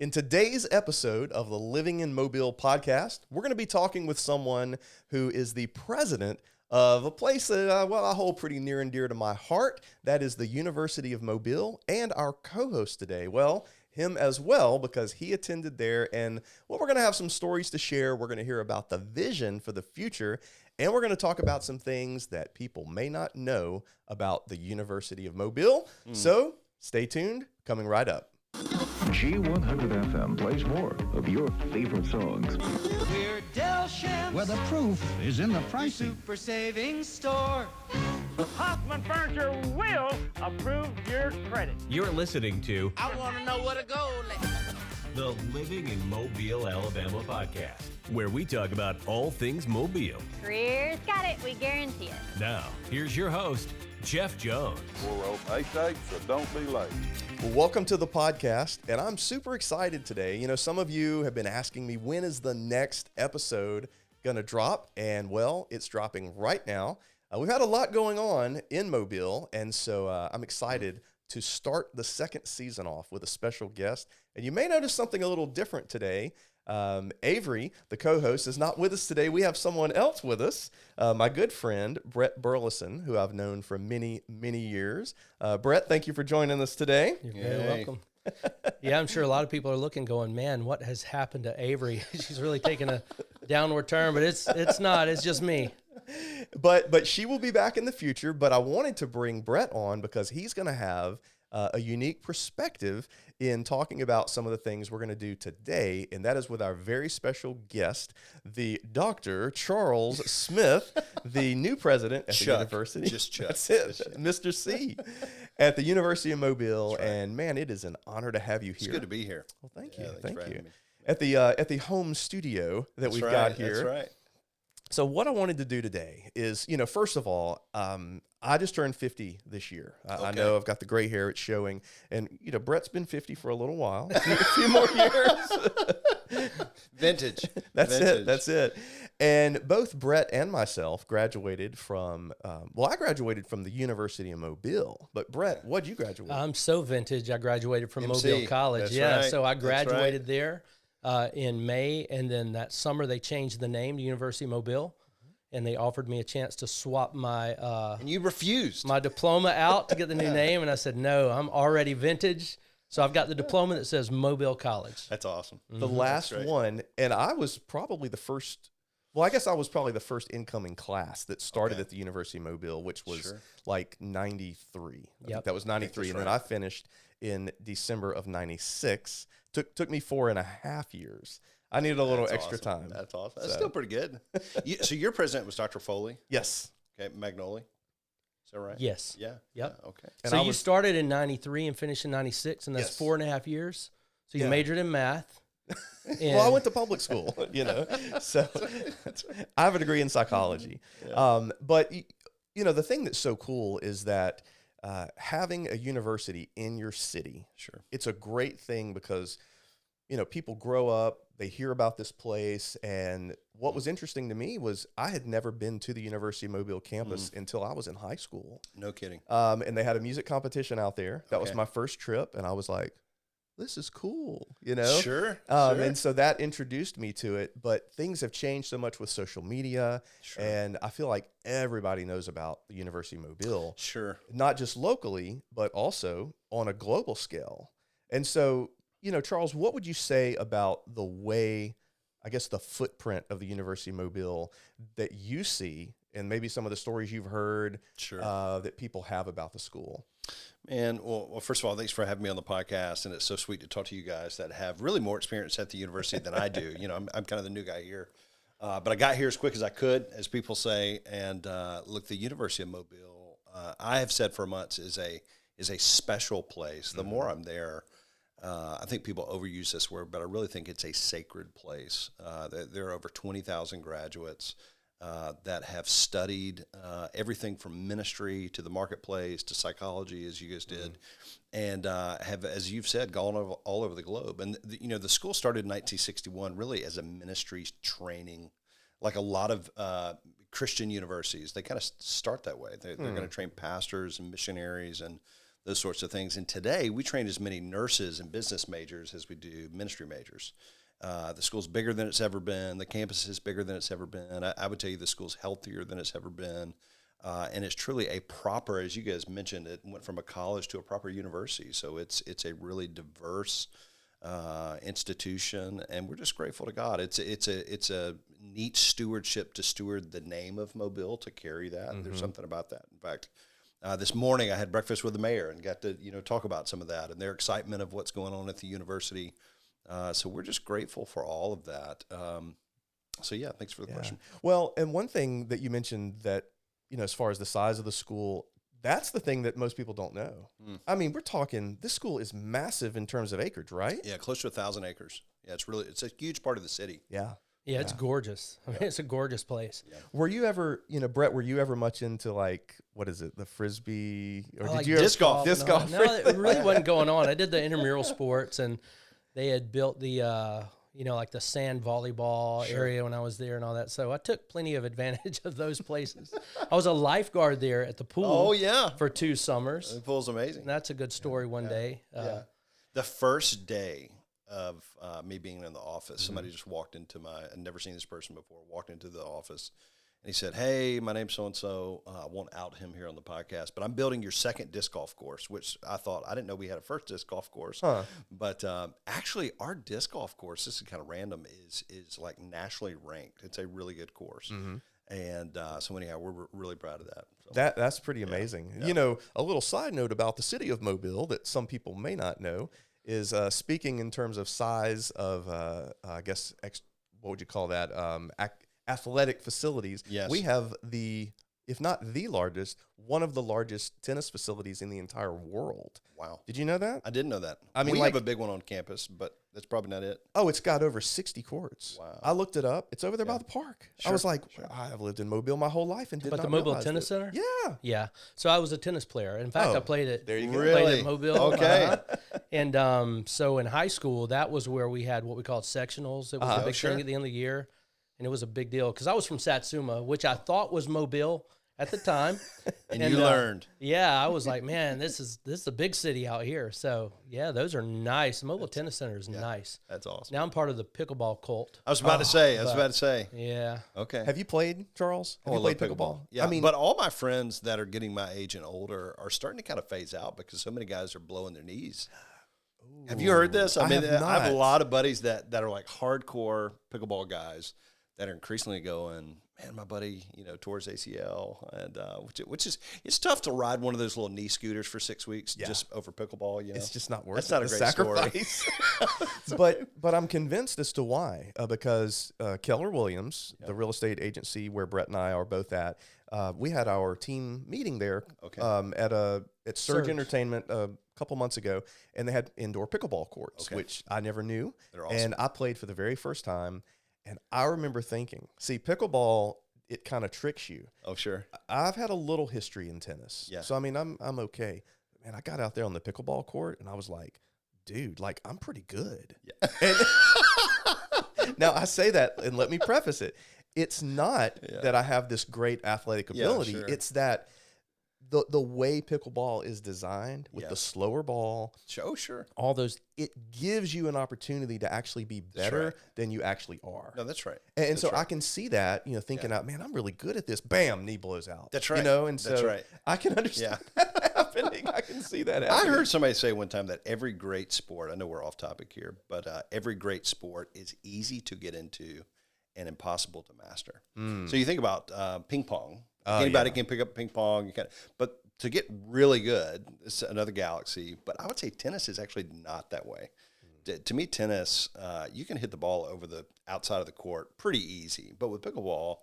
In today's episode of the Living in Mobile podcast, we're going to be talking with someone who is the president of a place that, I hold pretty near and dear to my heart. That is the University of Mobile, and our co-host today, him as well, because he attended there. And we're going to have some stories to share. We're going to hear about the vision for the future, and we're going to talk about some things that people may not know about the University of Mobile. So stay tuned, coming right up. G100 FM plays more of your favorite songs. We're Del Shams, Where the proof is in the pricing. Super Savings Store. Hoffman Furniture will approve your credit. You're listening to I want to know where to go. the Living in Mobile, Alabama podcast, where we talk about all things Mobile. Greer's got it, we guarantee it. Now, here's your host, Jeff Jones. We'll roll 8-8, so don't be late. Well, welcome to the podcast, and I'm super excited today. You know, some of you have been asking me, when is the next episode going to drop? And, well, it's dropping right now. We've had a lot going on in Mobile, and so I'm excited to start the second season off with a special guest. And you may notice something a little different today. Avery, the co-host, is not with us today. We have someone else with us, my good friend, Brett Burleson, who I've known for many, many years. Brett, thank you for joining us today. You're very welcome. Yeah, I'm sure a lot of people are looking, going, man, what has happened to Avery? She's really taken a downward turn, but it's not. It's just me. But she will be back in the future. But I wanted to bring Brett on because he's going to have a unique perspective in talking about some of the things we're going to do today, and that is with our very special guest, the Dr. Charles Smith, the new president at the university. Just Chuck. That's it, Mr. C, at the University of Mobile. Right. And man, it is an honor to have you here. It's good to be here. Well, thank you, Thanks thank for you. having me. At the home studio that we've got here. That's right. So what I wanted to do today is, first of all, I just turned 50 this year. I know I've got the gray hair, it's showing. And, Brett's been 50 for a little while, a few more years. Vintage. That's it. And both Brett and myself graduated from, I graduated from the University of Mobile. But Brett, what'd you graduate? I'm so vintage. I graduated from MC. Mobile College. That's right. So I That's graduated there. In May, and then that summer they changed the name to University of Mobile, and they offered me a chance to swap my and you refused my diploma out to get the new name, and I said no, I'm already vintage. So I've got the diploma that says Mobile College. That's awesome. The last one, and I was probably the first. Well, I guess I was probably the first incoming class that started at the University of Mobile, which was like 93. I think that was 93, and then I finished in December of 96. Took me 4.5 years. I needed a little extra time. That's awesome. That's still pretty good. So your president was Dr. Foley? Yes. Okay, Magnoli. Is that right? Yes. Yeah. Yep. Yeah, okay. And So you started in 93 and finished in 96, and that's 4.5 years. So you majored in math. Well, I went to public school, so I have a degree in psychology. But, the thing that's so cool is that having a university in your city, it's a great thing because, people grow up, they hear about this place. And what was interesting to me was I had never been to the University of Mobile campus until I was in high school. No kidding. And they had a music competition out there. That was my first trip. And I was like, this is cool, Sure. And so that introduced me to it. But things have changed so much with social media. And I feel like everybody knows about the University of Mobile. Sure. Not just locally, but also on a global scale. And so, Charles, what would you say about the way, I guess, the footprint of the University of Mobile that you see, and maybe some of the stories you've heard that people have about the school? Man, well, first of all, thanks for having me on the podcast, and it's so sweet to talk to you guys that have really more experience at the university than I do. I'm kind of the new guy here, but I got here as quick as I could, as people say. And look, the University of Mobile, I have said for months, is a special place. The more I'm there, I think people overuse this word, but I really think it's a sacred place. There are over 20,000 graduates that have studied everything from ministry to the marketplace to psychology, as you guys did, and have, as you've said, gone all over the globe. And the school started in 1961 really as a ministry training, like a lot of Christian universities. They kind of start that way. They're going to train pastors and missionaries, and those sorts of things. And today we train as many nurses and business majors as we do ministry majors. The school's bigger than it's ever been. The campus is bigger than it's ever been. I would tell you the school's healthier than it's ever been. And it's truly a proper, as you guys mentioned, it went from a college to a proper university. So it's a really diverse institution, and we're just grateful to God. It's a neat stewardship to steward the name of Mobile, to carry that. Mm-hmm. There's something about that. In fact, this morning I had breakfast with the mayor and got to talk about some of that and their excitement of what's going on at the university. So we're just grateful for all of that. So yeah, thanks for the question. Well, and one thing that you mentioned that, as far as the size of the school, that's the thing that most people don't know. I mean, we're talking, this school is massive in terms of acreage, right? Yeah, close to 1,000 acres. Yeah, it's a huge part of the city. Yeah. Yeah, it's gorgeous. I mean, it's a gorgeous place. Yeah. Were you ever, Brett, were you ever much into what is it, the Frisbee? Or did like you disc golf? Disc golf? No, it really wasn't going on. I did the intramural sports, and they had built the, like the sand volleyball area when I was there and all that. So I took plenty of advantage of those places. I was a lifeguard there at the pool. Oh, yeah. For 2 summers. The pool's amazing. And that's a good story one day. The first day of me being in the office, somebody just walked into I'd never seen this person before, walked into the office. And he said, "Hey, my name's so-and-so. I won't out him here on the podcast, but I'm building your second disc golf course," which I didn't know we had a first disc golf course. Huh. But actually, our disc golf course, this is kind of random, is like nationally ranked. It's a really good course. Mm-hmm. And so anyhow, we're really proud of that. So. That's pretty amazing. Yeah. A little side note about the city of Mobile that some people may not know is speaking in terms of size of, I guess, what would you call that? Athletic facilities. Yes. We have if not the largest, one of the largest tennis facilities in the entire world. Wow. Did you know that? I didn't know that. I mean, we have a big one on campus, but that's probably not it. Oh, it's got over 60 courts. Wow. I looked it up. It's over there by the park. Sure, I was like, I've lived in Mobile my whole life and did not the Mobile realize Tennis it. Center? Yeah. Yeah. So I was a tennis player. In fact, I played at there you go. played at Mobile. Okay. And so in high school, that was where we had what we called sectionals. It was a big thing at the end of the year. And it was a big deal because I was from Satsuma, which I thought was Mobile at the time. and you learned. Yeah, I was like, man, this is a big city out here. So yeah, those are nice. The Mobile Tennis Center is nice. That's awesome. Now I'm part of the pickleball cult. I was about to say. Yeah. Okay. Have you played, Charles? Have you played pickleball? Yeah. But all my friends that are getting my age and older are starting to kind of phase out because so many guys are blowing their knees. Ooh, have you heard this? I have a lot of buddies that are like hardcore pickleball guys that are increasingly going, man, my buddy, tore his ACL, and which is, it's tough to ride one of those little knee scooters for 6 weeks just over pickleball. It's just not worth it. That's not a great sacrifice. But I'm convinced as to why, because Keller Williams, the real estate agency where Brett and I are both at, we had our team meeting there at Surge Entertainment a couple months ago, and they had indoor pickleball courts, which I never knew. They're awesome. And I played for the very first time. And I remember thinking, see, pickleball, it kind of tricks you. Oh, sure. I've had a little history in tennis. Yeah. So, I mean, I'm okay. Man, I got out there on the pickleball court, and I was like, dude, I'm pretty good. Yeah. And now, I say that, and let me preface it. It's not that I have this great athletic ability. Sure. It's that the way pickleball is designed with the slower ball, sure, all those, it gives you an opportunity to actually be better than you actually are. No, that's right. And so I can see that, thinking out, man, I'm really good at this. Bam, knee blows out. That's right. And so that's right. I can understand that happening. I can see that happening. I heard somebody say one time that every great sport, I know we're off topic here, but every great sport is easy to get into and impossible to master. So you think about ping pong. Anybody can pick up ping pong, but to get really good, it's another galaxy. But I would say tennis is actually not that way. To me, tennis, you can hit the ball over the outside of the court pretty easy. But with pickleball,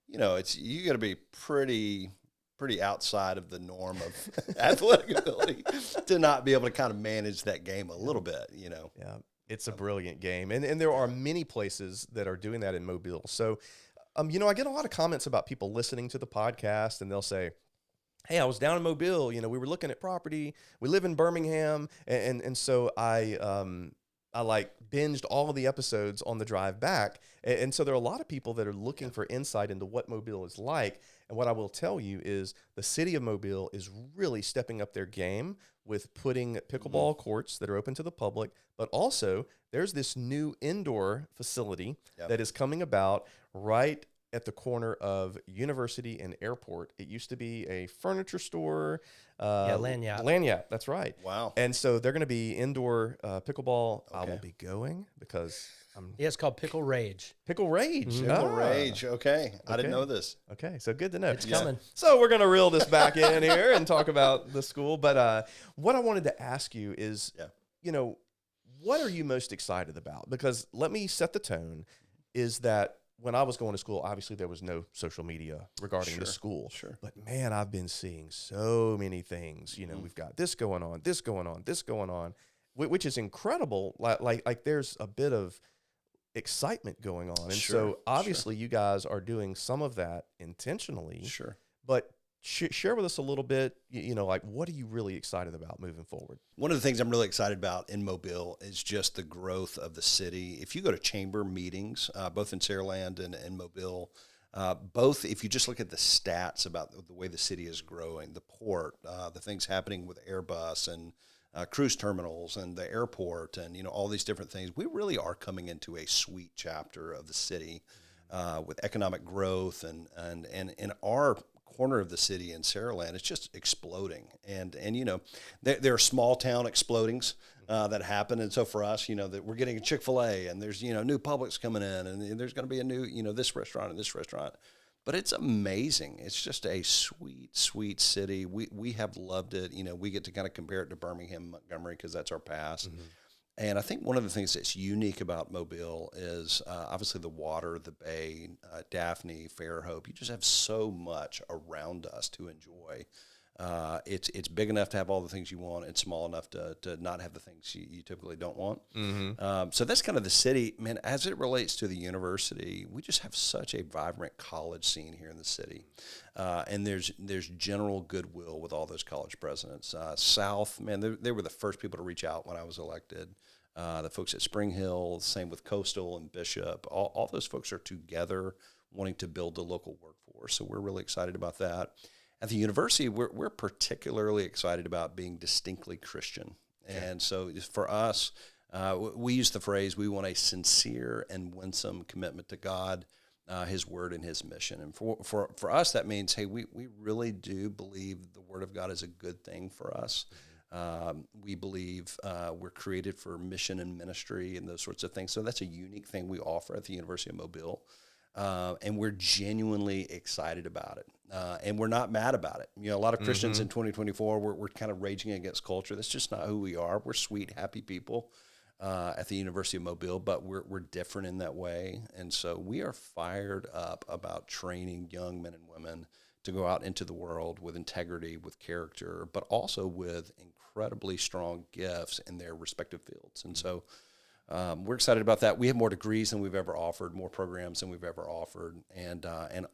you got to be pretty outside of the norm of athletic ability to not be able to kind of manage that game a little bit. Yeah, it's a brilliant game, and there are many places that are doing that in Mobile. So. I get a lot of comments about people listening to the podcast, and they'll say, hey, I was down in Mobile, we were looking at property. We live in Birmingham. And so I I like binged all of the episodes on the drive back. And so there are a lot of people that are looking for insight into what Mobile is like. And what I will tell you is the city of Mobile is really stepping up their game with putting pickleball courts that are open to the public, but also there's this new indoor facility that is coming about right at the corner of University and Airport. It used to be a furniture store. Lanyap. Lanyap, that's right. Wow. And so they're going to be indoor pickleball. I won't be going because I'm... Yeah, it's called Pickle Rage. Pickle Rage. Pickle Rage. Okay. I didn't know this. Okay, so good to know. It's coming. So we're going to reel this back in here and talk about the school. But what I wanted to ask you is, you know, what are you most excited about? Because let me set the tone, is that when I was going to school, obviously there was no social media regarding the school. Sure. But man, I've been seeing so many things. You know, we've got this going on, this going on, this going on, which is incredible. Like there's a bit of excitement going on. And so obviously you guys are doing some of that intentionally. Sure. But share with us a little bit, you know, like what are you really excited about moving forward? One of the things I'm really excited about in Mobile is just the growth of the city. If you go to chamber meetings, both in Saraland and Mobile, both, if you just look at the stats about the way the city is growing, the port, the things happening with Airbus and cruise terminals and the airport and, you know, all these different things, we really are coming into a sweet chapter of the city with economic growth and in our corner of the city in Saraland, it's just exploding. And you know, there are small town explodings that happen. And so for us, you know, that we're getting a Chick-fil-A and there's, you know, new Publix coming in and there's going to be a new, you know, this restaurant and this restaurant. But it's amazing. It's just a sweet, sweet city. We have loved it. You know, we get to kind of compare it to Birmingham, Montgomery, because that's our past. And I think one of the things that's unique about Mobile is obviously the water, the bay, Daphne, Fairhope. You just have so much around us to enjoy. It's big enough to have all the things you want. It's small enough to not have the things you typically don't want. So that's kind of the city. Man, as it relates to the university, we just have such a vibrant college scene here in the city. And there's general goodwill with all those college presidents. South, man, they were the first people to reach out when I was elected. The folks at Spring Hill, same with Coastal and Bishop, all those folks are together wanting to build the local workforce. So we're really excited about that. At the university, we're particularly excited about being distinctly Christian. And so for us, we use the phrase, we want a sincere and winsome commitment to God, His Word, and His mission. And for us, that means, hey, we really do believe the Word of God is a good thing for us. We believe we're created for mission and ministry and those sorts of things. So that's a unique thing we offer at the University of Mobile. And we're genuinely excited about it. And we're not mad about it. You know, a lot of Christians in 2024, we're kind of raging against culture. That's just not who we are. We're sweet, happy people at the University of Mobile, but we're different in that way. And so we are fired up about training young men and women to go out into the world with integrity, with character, but also with incredibly strong gifts in their respective fields. And so we're excited about that. We have more degrees than we've ever offered, more programs than we've ever offered, and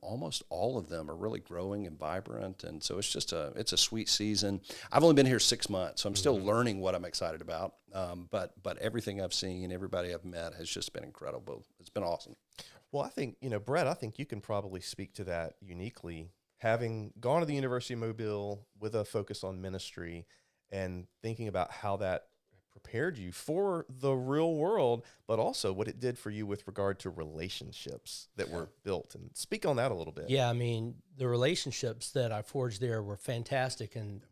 almost all of them are really growing and vibrant. And so it's a sweet season. I've only been here 6 months, so I'm still learning what I'm excited about. But everything I've seen, everybody I've met has just been incredible. It's been awesome. Well, I think, you know, Brett, I think you can probably speak to that uniquely, having gone to the University of Mobile with a focus on ministry and thinking about how that prepared you for the real world, but also what it did for you with regard to relationships that were built. And speak on that a little bit. Yeah, I mean, the relationships that I forged there were fantastic. And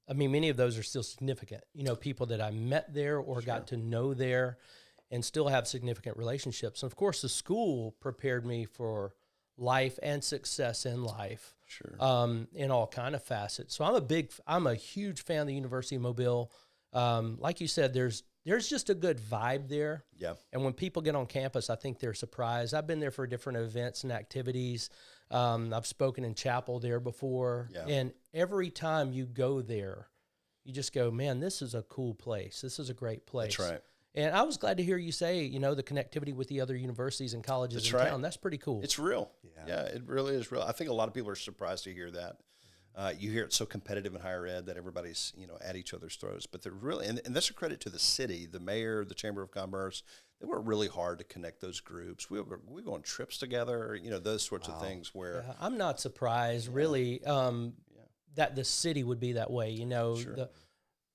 I mean, many of those are still significant. You know, people that I met there or got to know there and still have significant relationships. And of course, the school prepared me for life and success in life, in all kind of facets. So I'm a huge fan of the University of Mobile. Like you said, there's just a good vibe there. Yeah. And when people get on campus, I think they're surprised. I've been there for different events and activities. I've spoken in chapel there before. Yeah. And every time you go there, you just go, man, this is a cool place. This is a great place. That's right. And I was glad to hear you say, you know, the connectivity with the other universities and colleges in town. That's pretty cool. It's real. Yeah, it really is real. I think a lot of people are surprised to hear that. You hear it's so competitive in higher ed that everybody's, at each other's throats. But they're really, and that's a credit to the city, the mayor, the Chamber of Commerce. They work really hard to connect those groups. We go on trips together, those sorts of things where. Yeah, I'm not surprised, really, that the city would be that way. Sure.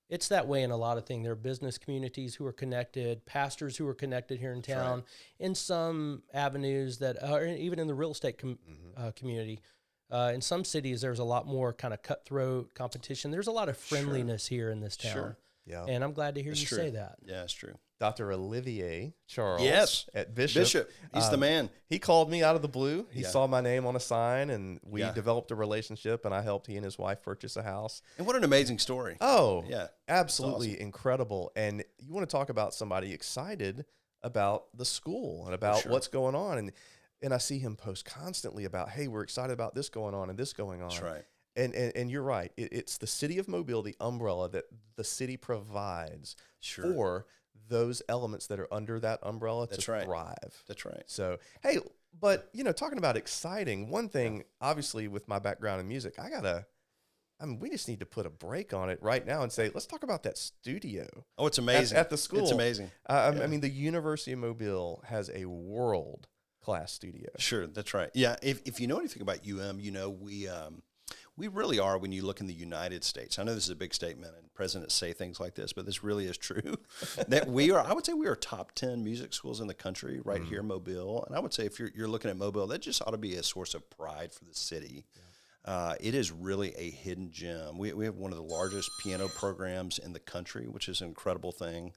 It's that way in a lot of things. There are business communities who are connected, pastors who are connected here in town, in some avenues that are even in the real estate community. In some cities, there's a lot more kind of cutthroat competition. There's a lot of friendliness here in this town. Sure. Yeah. And I'm glad to hear That's you true. say that. Yeah, it's true. Dr. Olivier Charles. Yes. At Bishop. He's the man. He called me out of the blue. He Yeah. saw my name on a sign, and we Yeah. developed a relationship, and I helped he and his wife purchase a house. And what an amazing story. Oh, Yeah. absolutely That's incredible. And you want to talk about somebody excited about the school and about sure. what's going on. And I see him post constantly about, hey, we're excited about this going on and this going on. That's right. And you're right. It's the city of Mobile, the umbrella that the city provides Sure. for those elements that are under that umbrella That's to right. thrive. That's right. So, hey, but, talking about exciting, one thing, obviously, with my background in music, we just need to put a break on it right now and say, let's talk about that studio. Oh, it's amazing. At the school. It's amazing. I mean, the University of Mobile has a world-class studio. Sure, that's right. Yeah, if you know anything about we really are, when you look in the United States, I know this is a big statement and presidents say things like this, but this really is true, that I would say we are top 10 music schools in the country right here in Mobile. And I would say if you're looking at Mobile, that just ought to be a source of pride for the city. Yeah. It is really a hidden gem. We have one of the largest piano programs in the country, which is an incredible thing.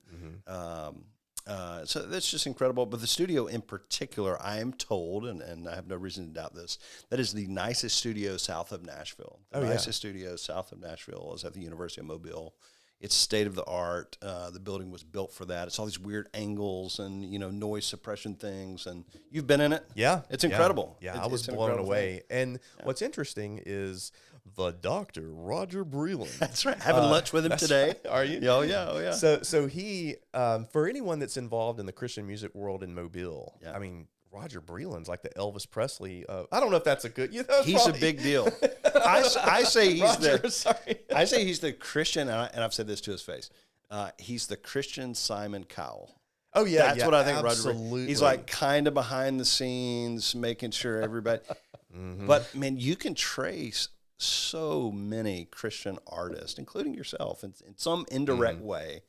So that's just incredible. But the studio in particular, I am told, and I have no reason to doubt this, that is the nicest studio south of Nashville. The nicest studio south of Nashville is at the University of Mobile. It's state of the art. The building was built for that. It's all these weird angles and noise suppression things. And you've been in it. Yeah, it's incredible. Yeah, I was blown away. And what's interesting is the Dr. Roger Breland. That's right. Having lunch with him today. Right. Are you? Oh yeah. So he, for anyone that's involved in the Christian music world in Mobile, I mean, Roger Breland's like the Elvis Presley. I don't know if that's a good. He's a big deal. I say he's Roger, sorry. I say he's the Christian, and I've said this to his face. He's the Christian Simon Cowell. Oh yeah, that's what I think. Absolutely. Roger. He's like kind of behind the scenes, making sure everybody. But man, you can trace so many Christian artists, including yourself, in some indirect way,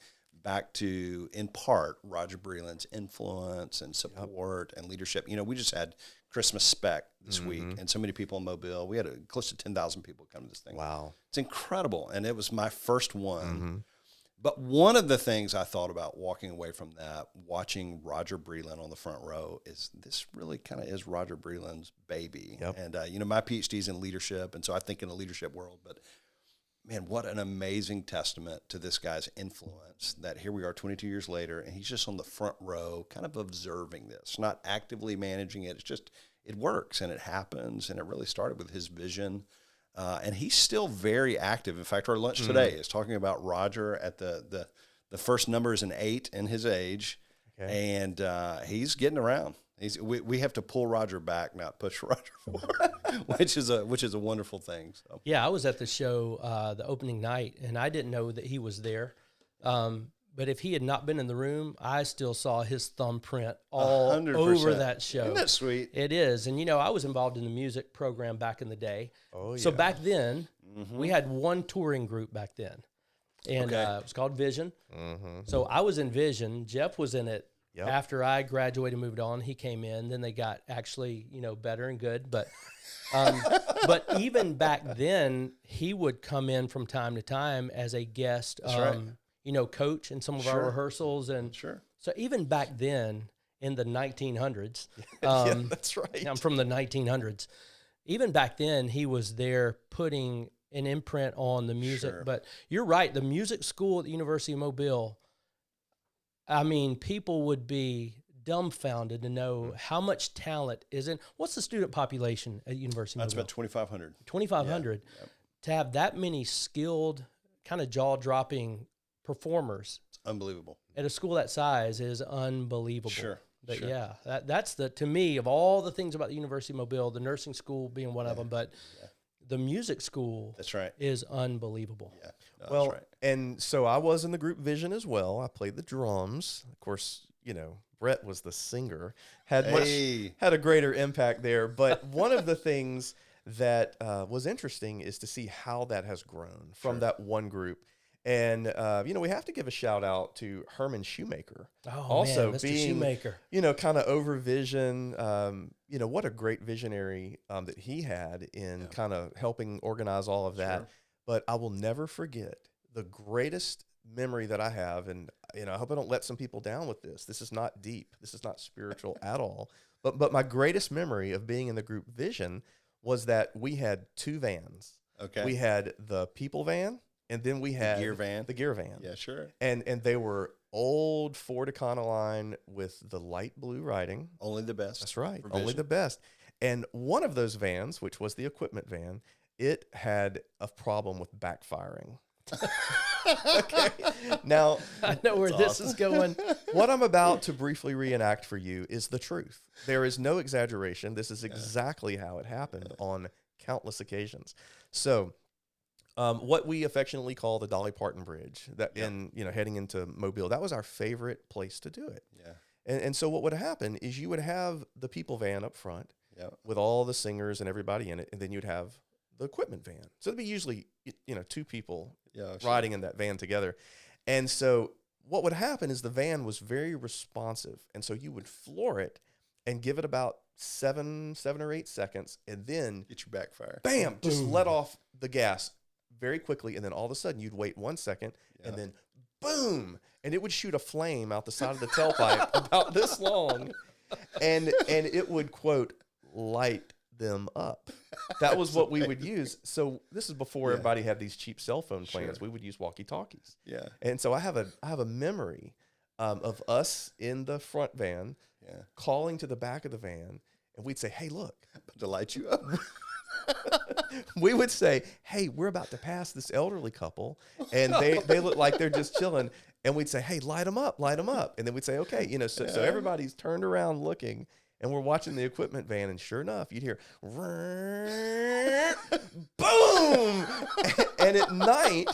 back to, in part, Roger Breland's influence and support and leadership. We just had Christmas Spec this week, and so many people in Mobile. We had close to 10,000 people come to this thing. Wow. It's incredible, and it was my first one. But one of the things I thought about walking away from that, watching Roger Breland on the front row, is this really kind of is Roger Breland's baby. Yep. And, my PhD's in leadership, and so I think in the leadership world. But, man, what an amazing testament to this guy's influence, that here we are 22 years later, and he's just on the front row kind of observing this, not actively managing it. It's just, it works, and it happens, and it really started with his vision. And he's still very active. In fact, our lunch today is talking about Roger at the first number is an 8 in his age, and he's getting around. We have to pull Roger back, not push Roger forward, which is a wonderful thing. So. Yeah, I was at the show the opening night, and I didn't know that he was there. But if he had not been in the room, I still saw his thumbprint all 100%. over that show. Isn't that sweet? It is. And, I was involved in the music program back in the day. Oh, yeah. So back then, we had one touring group back then. And it was called Vision. So I was in Vision. Jeff was in it. Yep. After I graduated, moved on, he came in. Then they got actually, better and good. But but even back then, he would come in from time to time as a guest coach in some of our rehearsals. And so even back then in the 1900s, yeah, that's right. I'm from the 1900s. Even back then, he was there putting an imprint on the music. But you're right, the music school at the University of Mobile, I mean, people would be dumbfounded to know how much talent is in. What's the student population at University of That's Mobile? about 2,500. 2,500. Yep. To have that many skilled, kind of jaw-dropping performers. It's unbelievable. At a school that size is unbelievable. Sure. But yeah, that's to me, of all the things about the University of Mobile, the nursing school being one of them, but the music school. That's right. Is unbelievable. Yeah. No, Well, that's right. and so I was in the group Vision as well. I played the drums. Of course, Brett was the singer. Had a greater impact there. But one of the things that was interesting is to see how that has grown from that one group. And, we have to give a shout out to Herman Shoemaker. Oh, also man, Mr. being, Shoemaker. kind of over vision, what a great visionary that he had in kind of helping organize all of that. Sure. But I will never forget the greatest memory that I have. And, I hope I don't let some people down with this. This is not deep. This is not spiritual at all. But my greatest memory of being in the group Vision was that we had 2 vans. Okay. We had the people van, and then we had the gear van. Yeah, sure. And they were old Ford Econoline with the light blue writing. Only the best. That's right. Provision. Only the best. And one of those vans, which was the equipment van, it had a problem with backfiring. Okay. Now, I know where this is going. what I'm about to briefly reenact for you is the truth. There is no exaggeration. This is exactly how it happened on countless occasions. So, what we affectionately call the Dolly Parton Bridge, that heading into Mobile, that was our favorite place to do it. Yeah. And so what would happen is you would have the people van up front with all the singers and everybody in it, and then you'd have the equipment van. So it'd be usually 2 people riding in that van together. And so what would happen is the van was very responsive, and so you would floor it and give it about 7 or 8 seconds, and then Get your backfire. bam, just let off the gas very quickly, and then all of a sudden you'd wait 1 second, and then boom, and it would shoot a flame out the side of the tailpipe about this long, and it would, quote, light them up. That was what we would use. So this is before everybody had these cheap cell phone plans. Sure. We would use walkie-talkies. Yeah. And so I have a memory of us in the front van calling to the back of the van, and we'd say, hey, look. To light you up. We would say, hey, we're about to pass this elderly couple, and they look like they're just chilling. And we'd say, hey, light them up. And then we'd say, okay, so everybody's turned around looking, and we're watching the equipment van, and sure enough, you'd hear, boom! And at night,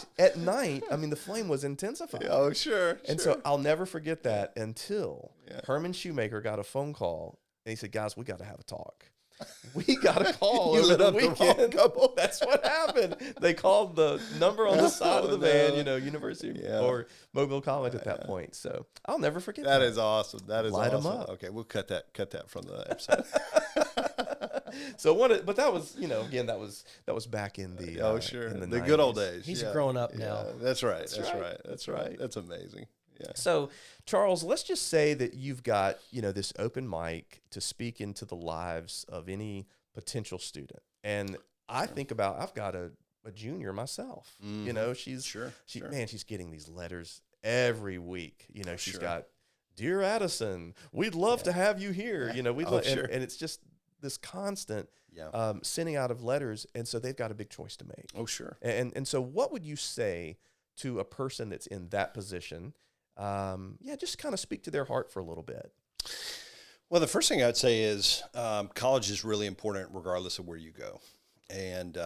I mean, the flame was intensified. Oh, sure. And so I'll never forget that until Herman Shoemaker got a phone call, and he said, guys, we got to have a talk. We got a call You over lit the up the wrong weekend. couple. That's what happened. They called the number on the side of the van, University or Mobile College at that point. So I'll never forget that. That is awesome. That is Light 'em awesome. up. Okay, we'll cut that from the episode. But that was, again, that was back in the in the good old 90s. days. He's grown up now. That's right. That's right. That's amazing. Yeah. So, Charles, let's just say that you've got, this open mic to speak into the lives of any potential student. And I think about, I've got a junior myself. She's she's getting these letters every week. She's got, Dear Addison, we'd love to have you here. And it's just this constant sending out of letters. And so they've got a big choice to make. Oh, sure. And so what would you say to a person that's in that position? Just kind of speak to their heart for a little bit. Well, the first thing I'd say is college is really important regardless of where you go. And,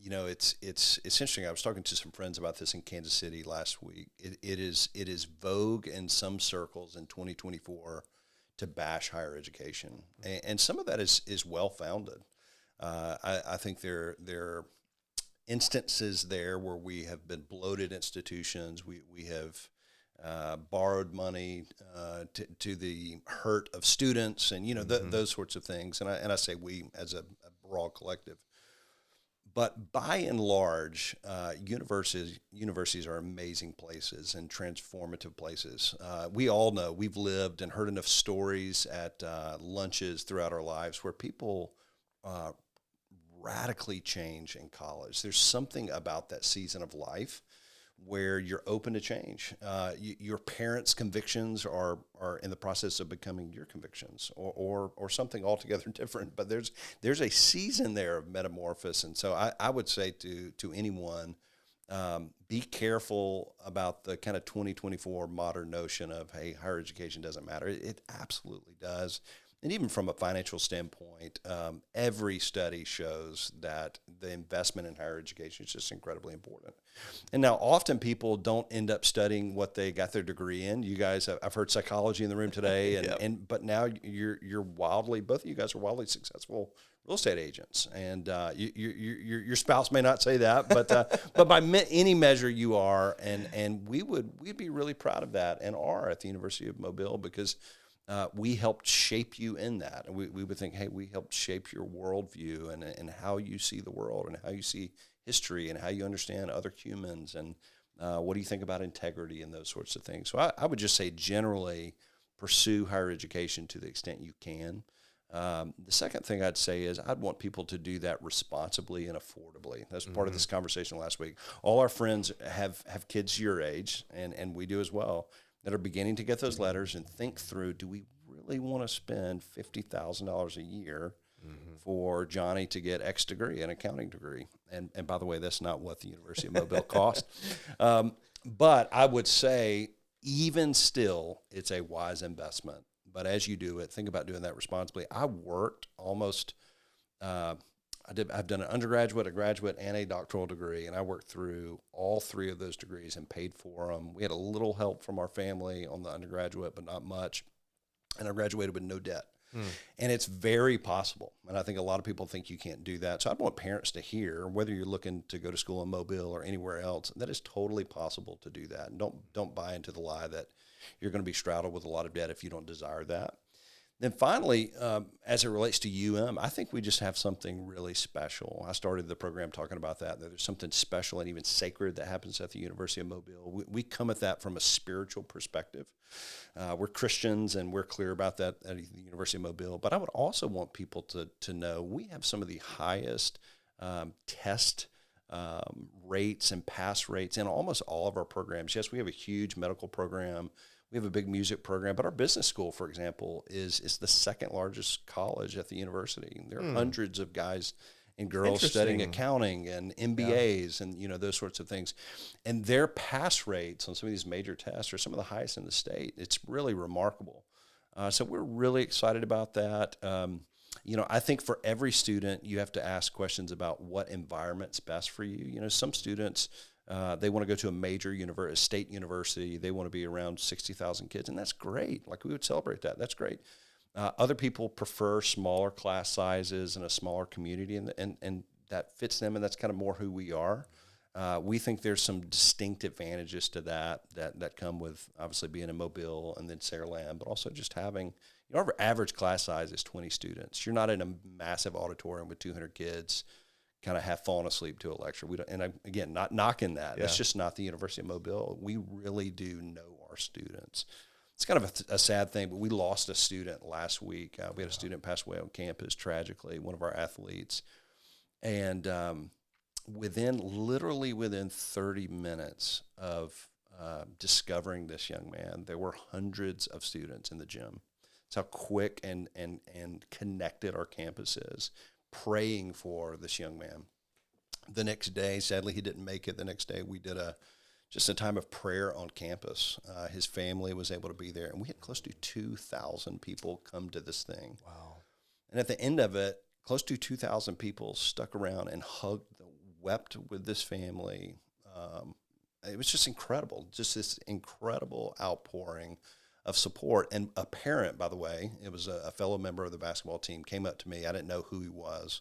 it's interesting. I was talking to some friends about this in Kansas City last week. It is vogue in some circles in 2024 to bash higher education. And some of that is well-founded. I think there are instances there where we have been bloated institutions. We have borrowed money to the hurt of students, and those sorts of things. And I say we as a broad collective. But by and large, universities are amazing places and transformative places. We all know, we've lived and heard enough stories at lunches throughout our lives where people radically change in college. There's something about that season of life where you're open to change. Your parents' convictions are in the process of becoming your convictions, or something altogether different. But there's a season there of metamorphosis, and so I would say to anyone, be careful about the kind of 2024 modern notion of, hey, higher education doesn't matter. It absolutely does. And even from a financial standpoint, every study shows that the investment in higher education is just incredibly important. And now often people don't end up studying what they got their degree in. You guys, I've heard psychology in the room today, and but now you're wildly, both of you guys are wildly successful real estate agents, and your spouse may not say that, but by any measure you are, and we'd be really proud of that, and are at the University of Mobile, because we helped shape you in that. And we would think, hey, we helped shape your worldview and how you see the world and how you see history and how you understand other humans, and what do you think about integrity and those sorts of things. So I would just say generally pursue higher education to the extent you can. The second thing I'd say is I'd want people to do that responsibly and affordably. That's part of this conversation last week. All our friends have kids your age, and we do as well, that are beginning to get those letters and think through, do we really want to spend $50,000 a year for Johnny to get X degree, an accounting degree? And by the way, that's not what the University of Mobile cost. But I would say even still, it's a wise investment. But as you do it, think about doing that responsibly. I worked almost, I've done an undergraduate, a graduate, and a doctoral degree, and I worked through all three of those degrees and paid for them. We had a little help from our family on the undergraduate, but not much, and I graduated with no debt. And it's very possible, and I think a lot of people think you can't do that. So I'd want parents to hear, whether you're looking to go to school in Mobile or anywhere else, that it's totally possible to do that. And don't buy into the lie that you're going to be straddled with a lot of debt if you don't desire that. Then finally, as it relates to UM, I think we just have something really special. I started the program talking about that there's something special and even sacred that happens at the University of Mobile. We come at that from a spiritual perspective. We're Christians, and we're clear about that at the University of Mobile. But I would also want people to know we have some of the highest test rates and pass rates in almost all of our programs. Yes, we have a huge medical program. We have a big music program, but our business school, for example, is the second largest college at the university. There are hundreds of guys and girls studying accounting and MBAs and those sorts of things. And their pass rates on some of these major tests are some of the highest in the state. It's really remarkable. So we're really excited about that. I think for every student, you have to ask questions about what environment's best for you. Some students, they want to go to a major state university. They want to be around 60,000 kids, and that's great. Like, we would celebrate that. That's great. Other people prefer smaller class sizes and a smaller community, and that fits them, and that's kind of more who we are. We think there's some distinct advantages to that come with obviously being in Mobile and then Saraland, but also just having, our average class size is 20 students. You're not in a massive auditorium with 200 kids kind of have fallen asleep to a lecture. We don't, and I'm, again, not knocking that. That's just not the University of Mobile. We really do know our students. It's kind of a sad thing, but we lost a student last week. We had a student pass away on campus, tragically, one of our athletes. And literally within 30 minutes of discovering this young man, there were hundreds of students in the gym. That's how quick and connected our campus is, praying for this young man. The next day, sadly, he didn't make it. The next day, we did just a time of prayer on campus. His family was able to be there, and we had close to 2,000 people come to this thing. Wow. And at the end of it, close to 2,000 people stuck around and wept with this family. It was just incredible, just this incredible outpouring of support. And a parent, by the way, it was a fellow member of the basketball team, came up to me. I didn't know who he was,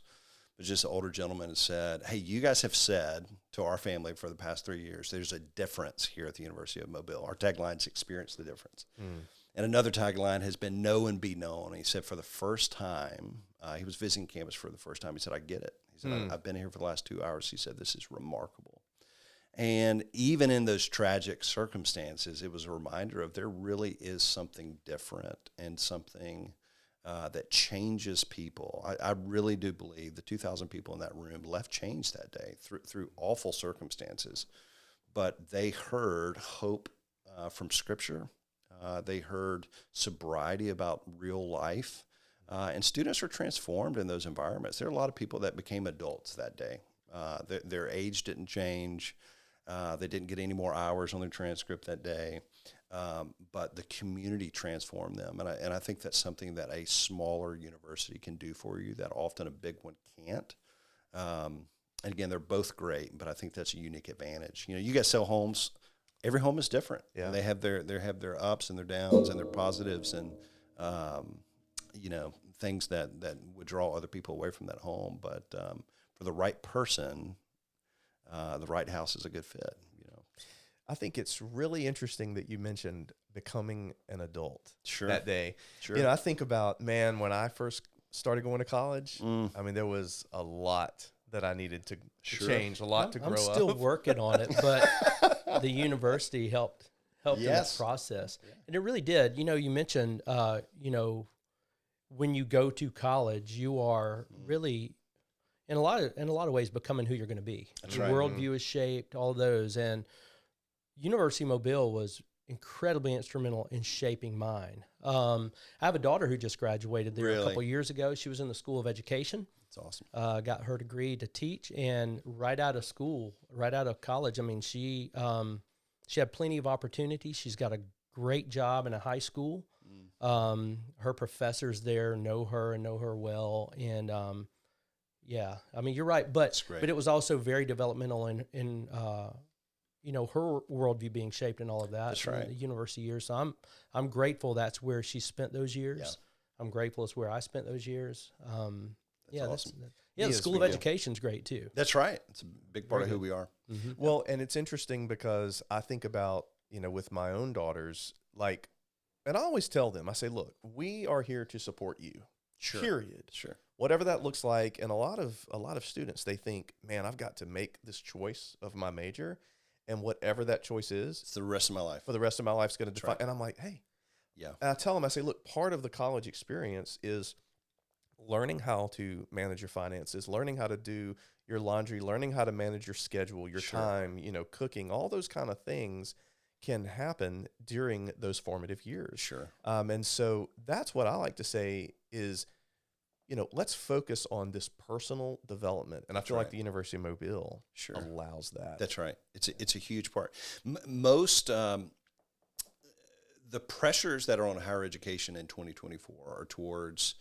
but just an older gentleman, and said, "Hey, you guys have said to our family for the past 3 years, there's a difference here at the University of Mobile. Our tagline's experience the difference." And another tagline has been know and be known. And he said for the first time, he was visiting campus for the first time. He said, "I get it." He said, "I've been here for the last 2 hours." He said, "This is remarkable." And even in those tragic circumstances, it was a reminder of there really is something different and something that changes people. I really do believe the 2,000 people in that room left changed that day through awful circumstances. But they heard hope from Scripture. They heard sobriety about real life. And students were transformed in those environments. There are a lot of people that became adults that day. Their age didn't change. They didn't get any more hours on their transcript that day. but the community transformed them. And I think that's something that a smaller university can do for you that often a big one can't. And again, they're both great, but I think that's a unique advantage. You know, you guys sell homes. Every home is different. Yeah. And they have their ups and their downs and their positives and, you know, things that would draw other people away from that home. But for the right person, the right house is a good fit, you know. I think it's really interesting that you mentioned becoming an adult Sure. that day. Sure. You know, I think about, man, when I first started going to college, I mean, there was a lot that I needed to change, a lot to grow up. I'm still working on it, but the university helped in that process. Yeah. And it really did. You know, you mentioned, you know, when you go to college, you are really, in a lot of ways, becoming who you're going to be. That's Your right. worldview is shaped, all of those. And University of Mobile was incredibly instrumental in shaping mine. I have a daughter who just graduated there a couple years ago. She was in the School of Education. That's awesome. Got her degree to teach, and right out of school, right out of college, I mean, she had plenty of opportunities. She's got a great job in a high school. Her professors there know her and know her well, and yeah, I mean, you're right, but it was also very developmental in you know, her worldview being shaped and all of that. That's right. The university years. So I'm grateful that's where she spent those years. Yeah. I'm grateful it's where I spent those years. Yeah, awesome. The School of Education's great too. That's right. It's a big part of who we are. Mm-hmm. Well, and it's interesting because I think about, you know, with my own daughters, like, and I always tell them, I say, look, we are here to support you. Sure. Period. Sure. Whatever that looks like. And a lot of students, they think, man, I've got to make this choice of my major, and whatever that choice is, it's the rest of my life. For the rest of my life, it's going to define. Right. And I'm like, hey, yeah. And I tell them, I say, look, part of the college experience is learning how to manage your finances, learning how to do your laundry, learning how to manage your schedule, your time, you know, cooking, all those kind of things can happen during those formative years. Sure. And so that's what I like to say is, you know, let's focus on this personal development. And I feel like the University of Mobile allows that. That's right. It's a huge part. Most, the pressures that are on higher education in 2024 are towards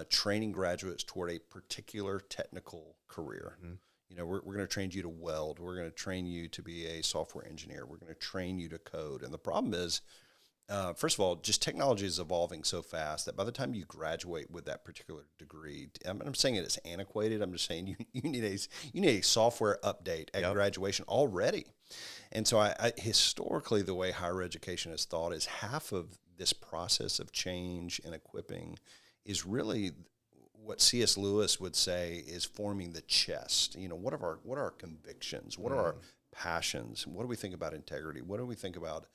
training graduates toward a particular technical career. Mm-hmm. You know, we're going to train you to weld. We're going to train you to be a software engineer. We're going to train you to code. And the problem is, first of all, just technology is evolving so fast that by the time you graduate with that particular degree, I'm saying it's antiquated. I'm just saying you need a software update at graduation already. And so I historically, the way higher education is thought is half of this process of change and equipping is really what C.S. Lewis would say is forming the chest. You know, what are our convictions? What are our passions? What do we think about integrity? What do we think about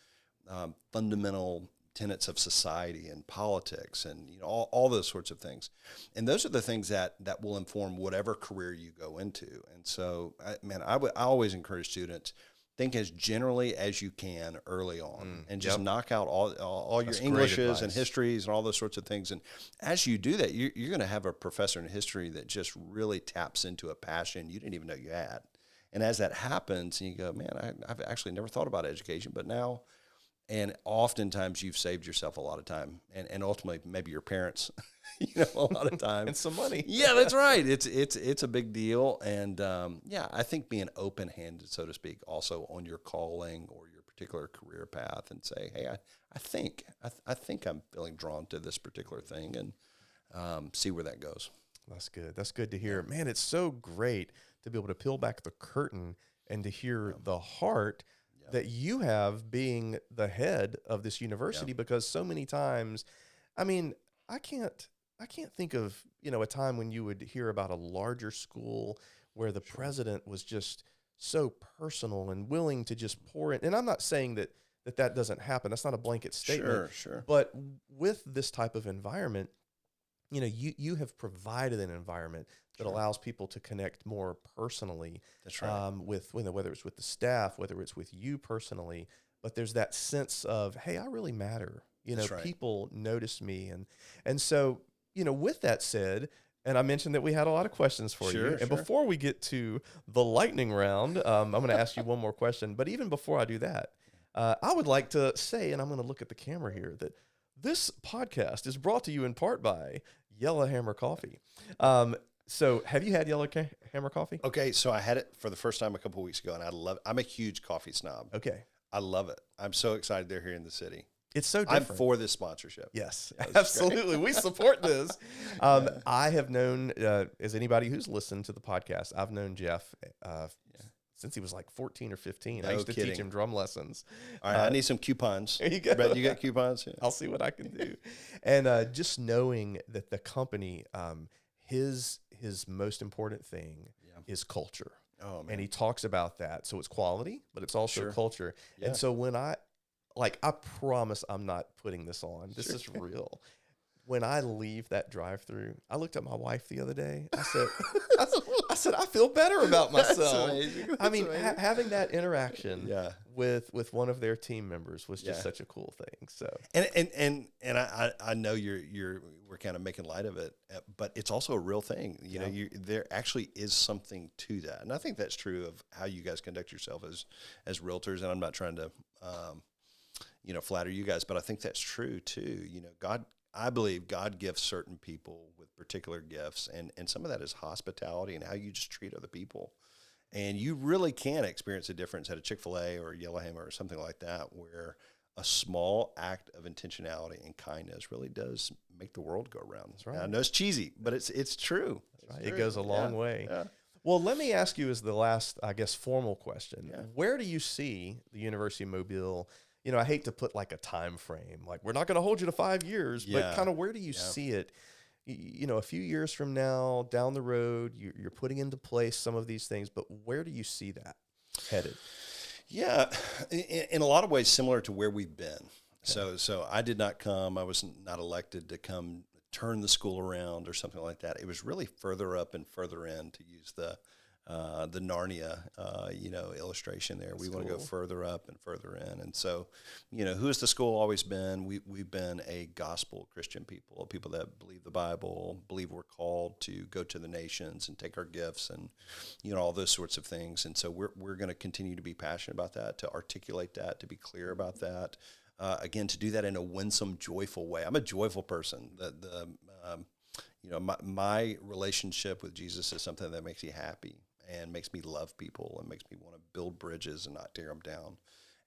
fundamental tenets of society and politics and, you know, all those sorts of things? And those are the things that will inform whatever career you go into. And so, I always encourage students, think as generally as you can early on, and just knock out all your Englishes and histories and all those sorts of things. And as you do that, you're going to have a professor in history that just really taps into a passion you didn't even know you had. And as that happens, and you go, man, I've actually never thought about education, but now, and oftentimes you've saved yourself a lot of time, and ultimately maybe your parents, you know, a lot of time and some money. Yeah, that's right. It's a big deal, and I think being open-handed, so to speak, also on your calling or your particular career path, and say, hey, I think I'm feeling drawn to this particular thing, and see where that goes. That's good. That's good to hear. Man, it's so great to be able to peel back the curtain and to hear the heart that you have being the head of this university, because so many times, I mean, I can't think of, you know, a time when you would hear about a larger school where the president was just so personal and willing to just pour in. And I'm not saying that doesn't happen. That's not a blanket statement. Sure. But with this type of environment, you know, you have provided an environment that allows people to connect more personally. That's right. With whether it's with the staff, whether it's with you personally, but there's that sense of, hey, I really matter. You know, people notice me, and so, you know, with that said, and I mentioned that we had a lot of questions for you. And before we get to the lightning round, I'm going to ask you one more question. But even before I do that, I would like to say, and I'm going to look at the camera here, that this podcast is brought to you in part by Yellowhammer Coffee. So have you had Yellowhammer Coffee? Okay, so I had it for the first time a couple of weeks ago, and I love it. I'm a huge coffee snob. Okay. I love it. I'm so excited they're here in the city. It's so different. I'm for this sponsorship. Yes, absolutely. We support this. I have known, as anybody who's listened to the podcast, I've known Jeff since he was like 14 or 15. I used to teach him drum lessons. All right, I need some coupons. There you go. Brett, you got coupons? Yeah. I'll see what I can do. And just knowing that the company, his most important thing is culture. Oh, man. And he talks about that. So it's quality, but it's also culture. Yeah. And so when I promise I'm not putting this on. This is real. When I leave that drive-through, I looked at my wife the other day. I said, I feel better about myself. I mean, having that interaction with one of their team members was just such a cool thing. So, and I know we're kind of making light of it, but it's also a real thing. You know, there actually is something to that, and I think that's true of how you guys conduct yourself as realtors. And I'm not trying to flatter you guys, but I think that's true too. You know, I believe God gives certain people with particular gifts, and some of that is hospitality and how you just treat other people. And you really can experience a difference at a Chick-fil-A or a Yellowhammer or something like that, where a small act of intentionality and kindness really does make the world go round. That's right. Now, I know it's cheesy, but it's true. That's right. It goes a long way. Yeah. Well, let me ask you as the last, I guess, formal question. Yeah. Where do you see the University of Mobile? You know, I hate to put like a time frame, like we're not going to hold you to 5 years, but kind of where do you see it? You know, a few years from now, down the road, you're putting into place some of these things, but where do you see that headed? Yeah, in a lot of ways, similar to where we've been. Okay. So I did not come. I was not elected to come turn the school around or something like that. It was really further up and further in, to use the Narnia, illustration there. We want to go further up and further in. And so, who has the school always been? We've been a gospel Christian people that believe the Bible, believe we're called to go to the nations and take our gifts and, all those sorts of things. And so we're going to continue to be passionate about that, to articulate that, to be clear about that. Again, to do that in a winsome, joyful way. I'm a joyful person. My relationship with Jesus is something that makes me happy and makes me love people and makes me want to build bridges and not tear them down.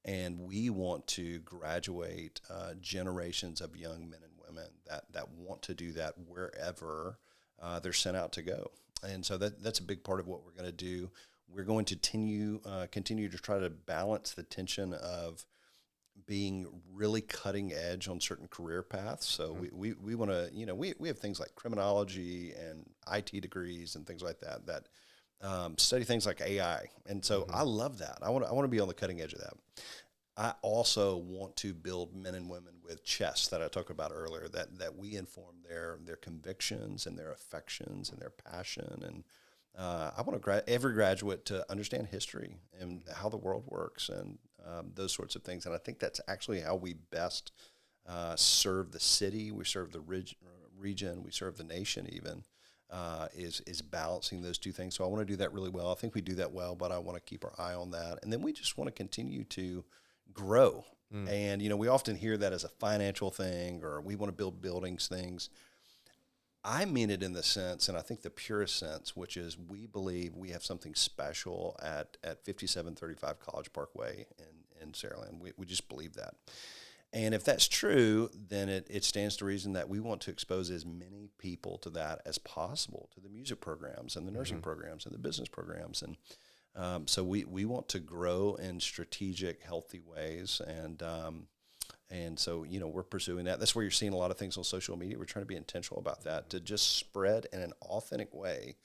And we want to graduate generations of young men and women that want to do that wherever they're sent out to go. And so that's a big part of what we're going to do. We're going to continue to try to balance the tension of being really cutting edge on certain career paths. So we want to, we have things like criminology and IT degrees and things like that study things like AI. And so I love that. I want to be on the cutting edge of that. I also want to build men and women with chests that I talked about earlier, that we inform their convictions and their affections and their passion. And I want every graduate to understand history and how the world works and those sorts of things. And I think that's actually how we best serve the city. We serve the region. We serve the nation even, is balancing those two things. So I want to do that really well. I think we do that well, but I want to keep our eye on that. And then we just want to continue to grow. And, we often hear that as a financial thing, or we want to build buildings things. I mean it in the sense, and I think the purest sense, which is we believe we have something special at 5735 College Parkway in Saraland. We just believe that. And if that's true, then it stands to reason that we want to expose as many people to that as possible, to the music programs and the nursing programs and the business programs. And so we want to grow in strategic, healthy ways. And so, we're pursuing that. That's where you're seeing a lot of things on social media. We're trying to be intentional about that, to just spread in an authentic way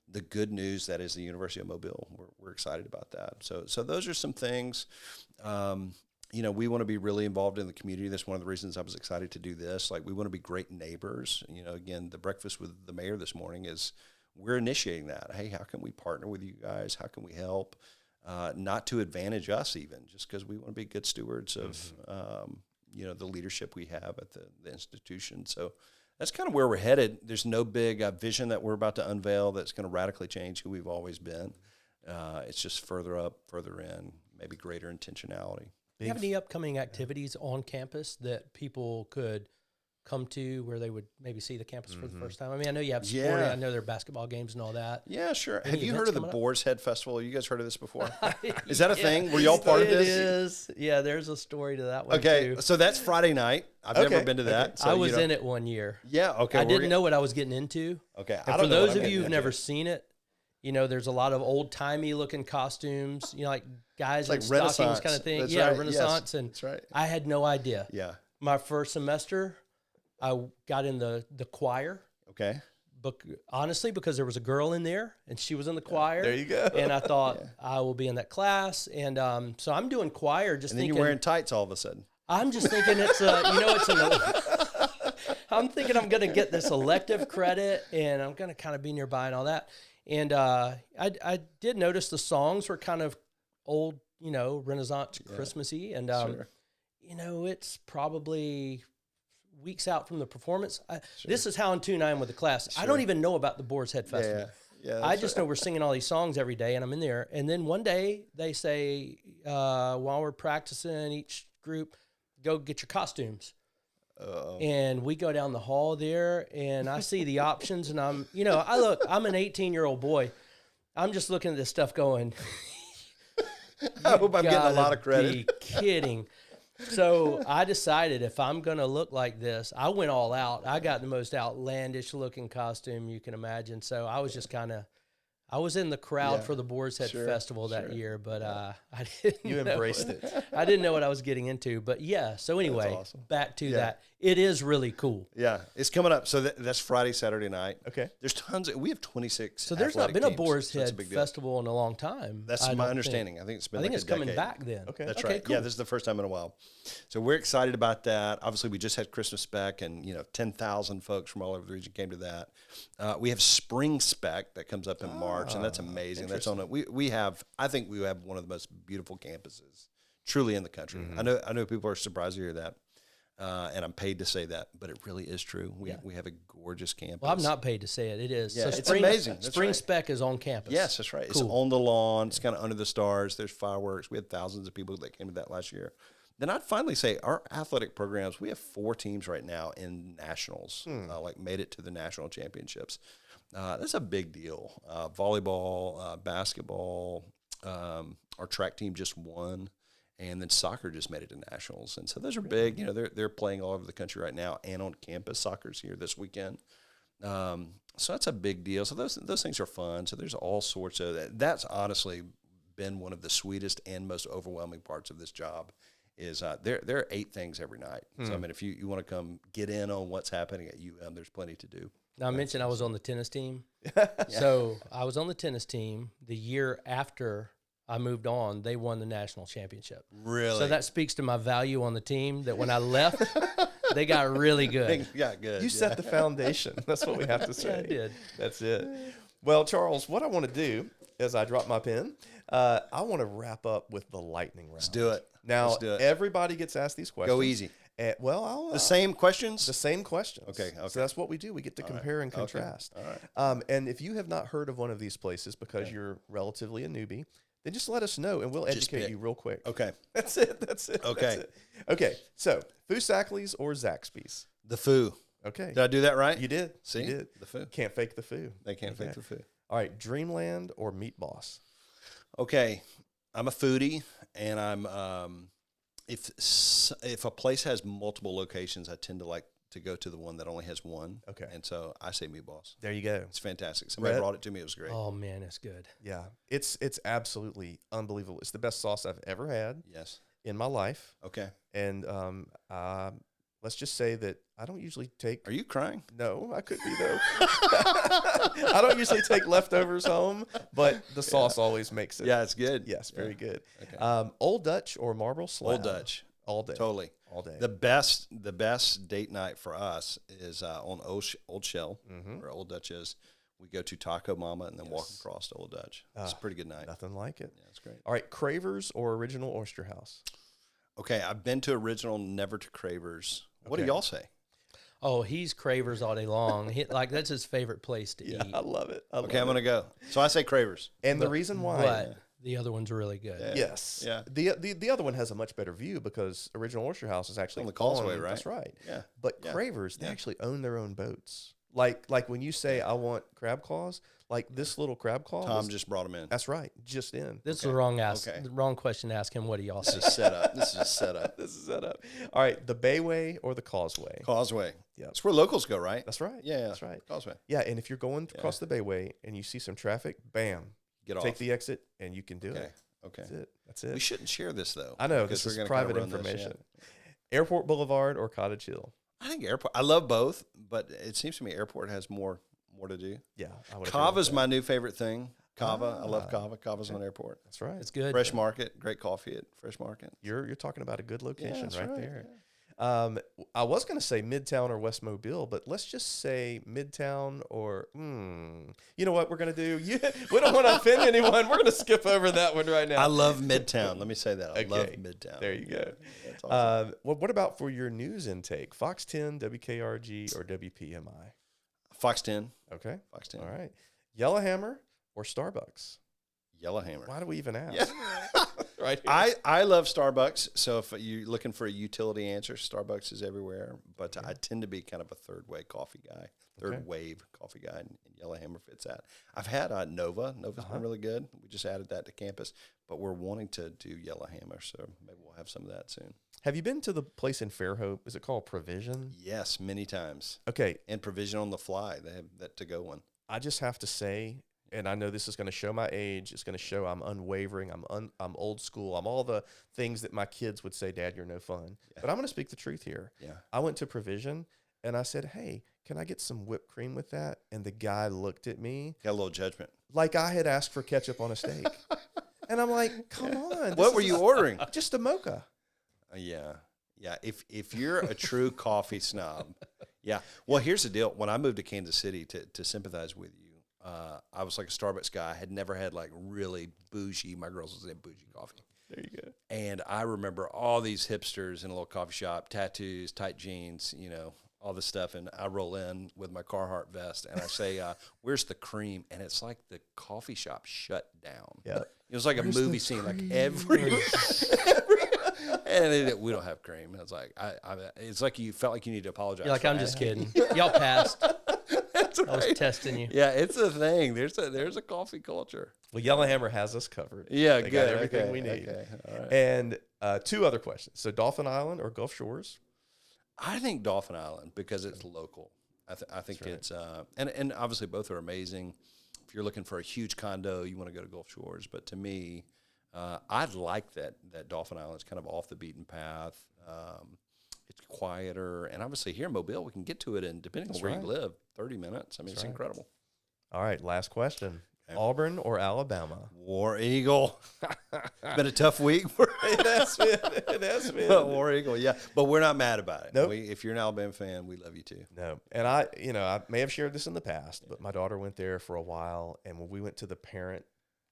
the good news that is the University of Mobile. We're excited about that. So those are some things. We want to be really involved in the community. That's one of the reasons I was excited to do this. Like, we want to be great neighbors. Again, the breakfast with the mayor this morning is we're initiating that. Hey, how can we partner with you guys? How can we help? Not to advantage us even, just because we want to be good stewards of the leadership we have at the institution. So that's kind of where we're headed. There's no big vision that we're about to unveil that's going to radically change who we've always been. It's just further up, further in, maybe greater intentionality. Do you have any upcoming activities on campus that people could come to where they would maybe see the campus for the first time? I mean, I know you have sporting. Yeah. I know there are basketball games and all that. Yeah, sure. Any Have you heard events of the coming up? Boar's Head Festival? You guys heard of this before? Is that a thing? Were y'all part of this? It is. Yeah, there's a story to that one Okay, too. so that's Friday night. I've never been to that. So, I was in it one year. Yeah, okay. I didn't know what I was getting into. Okay, And for those of you who've never seen it, you know, there's a lot of old-timey looking costumes, you know, like guys in stockings Renaissance kind of thing. That's yeah, right. Renaissance. Yes, and that's right. I had no idea. Yeah. My first semester, I got in the choir. Okay. Honestly, because there was a girl in there and she was in the choir. There you go. And I thought I will be in that class. And so I'm doing choir just And then thinking. you're wearing tights all of a sudden. I'm just thinking it's I'm thinking I'm going to get this elective credit and I'm going to kind of be nearby and all that. And I did notice the songs were kind of old, you know, Renaissance Christmassy. And, you know, it's probably weeks out from the performance. This is how in tune I am with the class. I don't even know about the Boar's Head Festival. Yeah, I just know we're singing all these songs every day and I'm in there. And then one day they say, while we're practicing each group, go get your costumes. And we go down the hall there and I see the options and I'm an 18-year-old boy. I'm just looking at this stuff going, I hope I'm getting a lot of credit. Be kidding. So I decided if I'm going to look like this, I went all out. I got the most outlandish looking costume you can imagine. So I was just I was in the crowd for the Boar's Head Festival that year, but I didn't You embraced it. I didn't know what I was getting into. But yeah, so anyway, back to that. It is really cool. Yeah, it's coming up. So that's Friday, Saturday night. Okay. There's tons. We have 26. So there's not been a Boar's so that's Head big deal. Festival in a long time. That's my understanding. I think it's been. I think like it's a coming decade. back then. Okay. That's Okay, right. cool. Yeah, this is the first time in a while. So we're excited about that. Obviously, we just had Christmas Spec, and 10,000 folks from all over the region came to that. We have Spring Spec that comes up in March, and that's amazing. That's on it. We have. I think we have one of the most beautiful campuses, truly in the country. I know people are surprised to hear that. And I'm paid to say that, but it really is true. We have a gorgeous campus. Well, I'm not paid to say it. It is. Yeah, So it's amazing. That's Spring right. Spec is on campus. Yes, that's right. Cool. It's on the lawn. It's kind of under the stars. There's fireworks. We had thousands of people that came to that last year. Then I'd finally say our athletic programs, we have 4 teams right now in nationals, made it to the national championships. That's a big deal. Volleyball, basketball, our track team just won. And then soccer just made it to nationals, and so those are big. They're playing all over the country right now, and on campus. Soccer's here this weekend, so that's a big deal. So those things are fun. So there's all sorts of that. That's honestly been one of the sweetest and most overwhelming parts of this job. Is there are 8 things every night. So I mean, if you want to come get in on what's happening at UM, there's plenty to do. Now, I mentioned I was on the tennis team. So I was on the tennis team the year after I moved on. They won the national championship. Really? So that speaks to my value on the team, that when I left, they got really good. Yeah, good. You set the foundation. That's what we have to say. Yeah, I did. That's it. Well, Charles, what I want to do as I drop my pen, I want to wrap up with the lightning round. Let's do it. Now, Let's do it. everybody gets asked these questions. Go easy. I'll, The same questions? The same questions. Okay. So that's what we do. We get to compare and contrast. All right. And if you have not heard of one of these places because you're relatively a newbie, then just let us know and we'll educate you real quick. Okay. That's it. Okay. That's it. Okay. So, Foosackleys or Zaxby's? The foo. Okay. Did I do that right? You did. See? You did. The foo. Can't fake the foo. They can't fake the foo. All right. Dreamland or Meat Boss? Okay. I'm a foodie, and I'm if a place has multiple locations, I tend to like to go to the one that only has one. Okay. And so I say Meat Boss. There you go. It's fantastic. Somebody Red? brought it to me. It was great. Oh, man, it's good. Yeah. It's absolutely unbelievable. It's the best sauce I've ever had Yes. in my life. Okay. And let's just say that I don't usually take. Are you crying? No, I could be though. I don't usually take leftovers home, but the sauce always makes it. Yeah, it's good. Yes, very good. Okay. Old Dutch or Marble Slab? Old Dutch. All day. Totally. All day. The best date night for us is on Old Shell, where Old Dutch is. We go to Taco Mama and then walk across to Old Dutch. It's a pretty good night. Nothing like it. Yeah, it's great. All right, Cravers or Original Oyster House? Okay, I've been to Original, never to Cravers. What do Okay. y'all say? Oh, he's Cravers all day long. That's his favorite place to eat. I love it. Okay, I'm going to go. So I say Cravers. And the reason why, the other one's really good. Yeah. Yes. Yeah. The other one has a much better view because Original Oyster House is actually On the causeway, right? That's right. Yeah. But Yeah. Cravers, they Yeah. actually own their own boats. Like when you say I want crab claws, like this little crab claw. Tom just brought him in. That's right. Just in. This is the wrong Okay. the wrong question to ask him. What do y'all This say? is set up. This is set up. This is set up. All right. The Bayway or the Causeway? Causeway. Yep. It's where locals go, right? That's right. Yeah. That's right. Causeway. Yeah. And if you're going across the Bayway and you see some traffic, bam, Get off. take the exit and you can do Okay. it. Okay. That's it. That's it. We shouldn't share this though. I know. because This is we're gonna private kinda run this, information. Airport Boulevard or Cottage Hill? I think airport. I love both, but it seems to me airport has more to do. Yeah. I would agree with Kava's that. my new favorite thing. Kava. I love Kava. Kava's on airport. That's right. It's good. Fresh Market. Great coffee at Fresh Market. You're talking about a good location that's right right, there. I was going to say Midtown or West Mobile, but let's just say Midtown or, you know what we're going to do? We don't want to offend anyone. We're going to skip over that one right now. I love Midtown. Let me say that. I love Okay. Midtown. There you go. That's awesome. What about for your news intake? Fox 10, WKRG, or WPMI? Fox 10. Okay. Fox 10. All right. Yellowhammer or Starbucks? Yellowhammer. Why do we even ask? Yeah. Right here. I love Starbucks. So if you're looking for a utility answer, Starbucks is everywhere. But I tend to be kind of a third wave coffee guy, and Yellowhammer fits that. I've had Nova. Nova's been really good. We just added that to campus, but we're wanting to do Yellowhammer, so maybe we'll have some of that soon. Have you been to the place in Fairhope? Is it called Provision? Yes, many times. Okay. And Provision on the Fly. They have that to-go one. I just have to say, and I know this is going to show my age. It's going to show I'm unwavering. I'm old school. I'm all the things that my kids would say, Dad, you're no fun. Yeah. But I'm going to speak the truth here. Yeah. I went to Provision and I said, hey, can I get some whipped cream with that? And the guy looked at me Got a little judgment. like I had asked for ketchup on a steak. And I'm like, come on. What were you ordering? Just a mocha. Yeah. Yeah. If you're a true coffee snob, yeah. Well, here's the deal. When I moved to Kansas City to sympathize with you, I was like a Starbucks guy. I had never had like really bougie, my girls would say bougie coffee. There you go. And I remember all these hipsters in a little coffee shop, tattoos, tight jeans, all this stuff. And I roll in with my Carhartt vest and I say, where's the cream? And it's like the coffee shop shut down. Yeah. It was like a movie scene, like every and we don't have cream. And it's like, it's like you felt like you need to apologize. You're like, for I'm that. just kidding. Y'all passed. That's I was right. testing you. Yeah, it's a thing. There's a coffee culture. Well, Yellowhammer has us covered. Yeah, They good. got everything Okay, we need. okay, all right. And two other questions. So Dolphin Island or Gulf Shores? I think Dolphin Island because it's local. I think right. it's and obviously both are amazing. If you're looking for a huge condo, you want to go to Gulf Shores. But to me, I'd like that Dolphin Island. It's kind of off the beaten path. It's quieter, and obviously here in Mobile, we can get to it in depending on where you live, 30 minutes. I mean, it's incredible. All right, last question. Auburn or Alabama? War Eagle. It's been a tough week for It has been. War Eagle. Yeah, but we're not mad about it. Nope. If you're an Alabama fan, we love you too. No. And I may have shared this in the past, but my daughter went there for a while, and when we went to the parent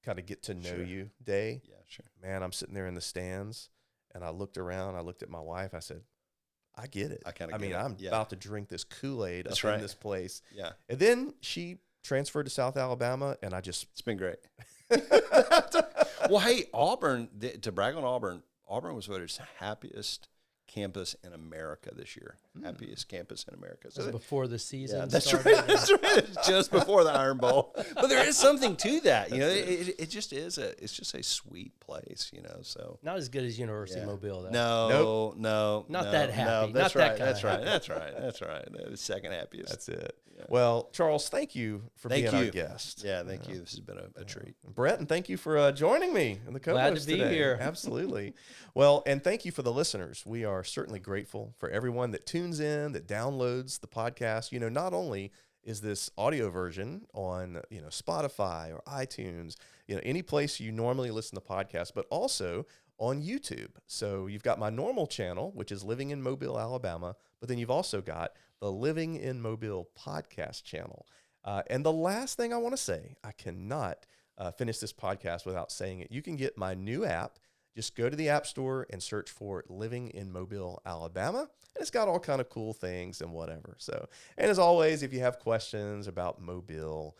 kind of get to know you day, Yeah, sure. man, I'm sitting there in the stands, and I looked around, I looked at my wife, I said, I get it. I kinda I mean, get it. I'm Yeah. about to drink this Kool-Aid That's up right. in this place. Yeah, And then she transferred to South Alabama, and I just it's been great. Well, hey, Auburn, to brag on Auburn was voted happiest campus in America this year. Happiest campus in America. This is before the season Yeah, that's started. right. That's right. It's just before the Iron Bowl. But there is something to that. It just is it's just a sweet place, so. Not as good as University of Mobile, though. No. Not that happy. That's Not that right. kinda That's right. happy. That's right. That's right. The second happiest. that's it. Well, Charles, thank you for Thank being you. our guest. Yeah, thank you. This has been a treat. Brett, and thank you for joining me in the co-host Glad to be today. here. Absolutely. Well, and thank you for the listeners. We are certainly grateful for everyone that tunes in, that downloads the podcast. Not only is this audio version on, Spotify or iTunes, any place you normally listen to podcasts, but also on YouTube. So you've got my normal channel, which is Living in Mobile, Alabama, but then you've also got the Living in Mobile podcast channel. And the last thing I want to say, I cannot finish this podcast without saying it. You can get my new app. Just go to the App Store and search for Living in Mobile, Alabama. And it's got all kind of cool things and whatever. And as always, if you have questions about Mobile,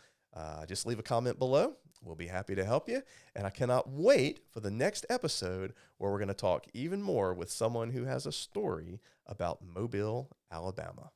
just leave a comment below. we'll be happy to help you. And I cannot wait for the next episode where we're going to talk even more with someone who has a story about Mobile, Alabama.